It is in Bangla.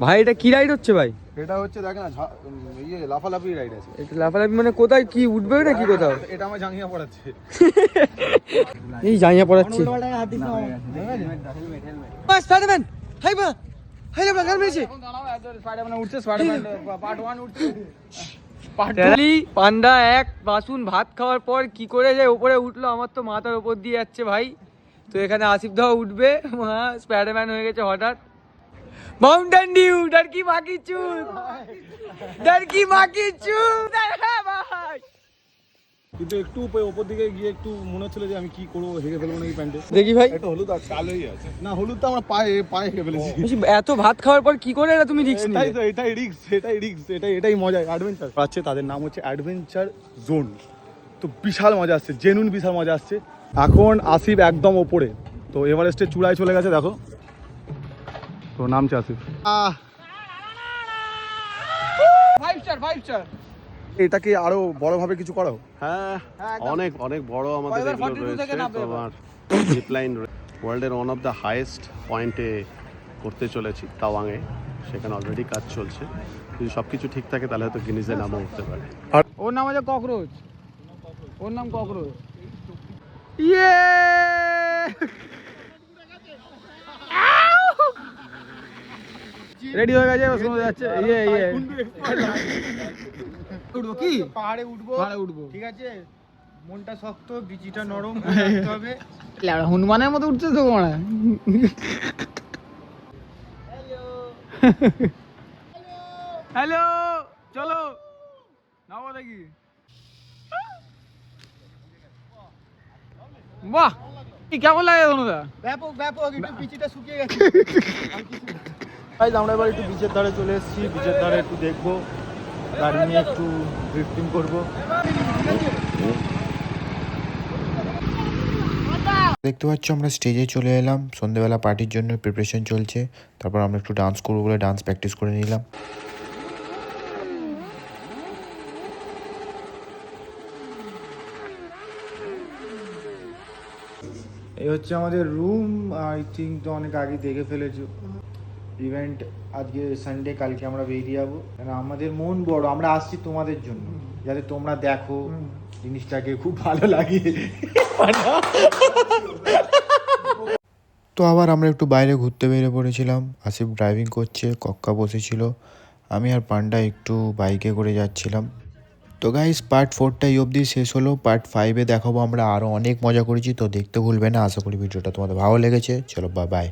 ভাই এটা কি রাইড হচ্ছে ভাই? এটা হচ্ছে দেখ না লাফালাফি রাইড আছে। এটা লাফালাফি মানে কোথায় কি উঠবে না কি কোথাও? এটা আমার জাঙ্গিয়া পড়াচ্ছে। এই জাঙ্গিয়া পড়াচ্ছি। স্পাইডারম্যান হাই বা হাই লে গান মেরেছে। স্পাইডারম্যান উঠছে, স্পাইডারম্যান পার্ট 1 উঠছে। পান্ডা এক বাসুন ভাত খাওয়ার পর কি করে যায় উপরে উঠলো, আমার তো মাথার উপর দিয়ে যাচ্ছে ভাই। তো এখানে আসিফ দাও উঠবে, স্পাইডারম্যান হয়ে গেছে হঠাৎ। মাউন্টেন ডিউ ডর কি বাকি চুদ, ডর কি বাকি চুদ ভাই। কিন্তু একটু উপর দিকে গিয়ে একটু মনে হচ্ছিল যে আমি কি করবো, হেগে ফেলবো নাকি প্যান্টে। দেখি ভাই একটা হলুদ আছে, কালোই আছে না, হলুদ তো আমরা পায়ে হেগে ফেলেছি। এত ভাত খাওয়ার পর কি করে এটা তুমি রিস্ক নিলে? এটাই রিস্ক, এটাই মজা। অ্যাডভেঞ্চার পাচ্ছে, তাদের নাম হচ্ছে অ্যাডভেঞ্চার জোন। তো বিশাল মজা আসছে, জেনুইন বিশাল মজা আসছে। এখন আসিফ একদম ওপরে, তো এভারেস্টের চূড়ায় চলে গেছে দেখো। তো নামছে আসিফ। 5 স্টার। এটাকে আরো বড় ভাবে কিছু করো। হ্যাঁ, অনেক অনেক বড় আমাদের এগুলো রয়েছে। তোমার জিপলাইন ওয়ার্ল্ডের ওয়ান অফ দ্য হাইয়েস্ট পয়েন্টে করতে চলেছি তাওয়াংয়ে, সেখানে অলরেডি কাজ চলছে। যদি সব কিছু ঠিক থাকে তাহলে হয়তো গিনিজের নামও উঠতে পারে। ওর নাম হচ্ছে ককরোচ, ওর নাম ককরোচ। ইয়ে রেডি হয়ে গেছে, শোনা যাচ্ছে। উঠবো কি পাহাড়ে উঠবো, ঠিক আছে। মনটা শক্ত, বিচিটা নরম রাখতে হবে। হনুমানের মতো উঠছে তো মনে হয়। হ্যালো, চলো নাও দেখি। বাহ, কেমন লাগে ধনুদা? ব্যাপক একটু পিচিটা শুকিয়ে গেছে। আমরা এবার একটু বিচের ধারে চলে এসেছি, বিচের ধারে একটু দেখবো, গাড়ি নিয়ে একটু ড্রিফটিং করবো। দেখতে পাচ্ছ আমরা স্টেজে চলে এলাম, সন্ধ্যেবেলা পার্টির জন্য প্রিপারেশন চলছে। তারপর আমরা একটু ডান্স করবো বলে ডান্স প্র্যাকটিস করে নিলাম। এই হচ্ছে আমাদের রুম। আই থিঙ্ক তো অনেক আগে দেখে ফেলেছো। ইভেন্ট আজকে সানডে, কালকে আমরা বেরিয়ে যাবো। আমাদের মন বড়, আমরা আসছি তোমাদের জন্য, যাতে তোমরা দেখো জিনিসটাকে, খুব ভালো লাগে। তো আবার আমরা একটু বাইরে ঘুরতে বেরিয়ে পড়েছিলাম। আসিফ ড্রাইভিং করছে, কক্কা বসেছিল, আমি আর পান্ডা একটু বাইকে করে যাচ্ছিলাম। তো গাইস, পার্ট 4টা এই অবধি শেষ হলো। পার্ট 5-এ দেখাবো আমরা আরও অনেক মজা করেছি। তো দেখতে ভুলবে না। আশা করি ভিডিওটা তোমাদের ভালো লেগেছে। চলো বাই।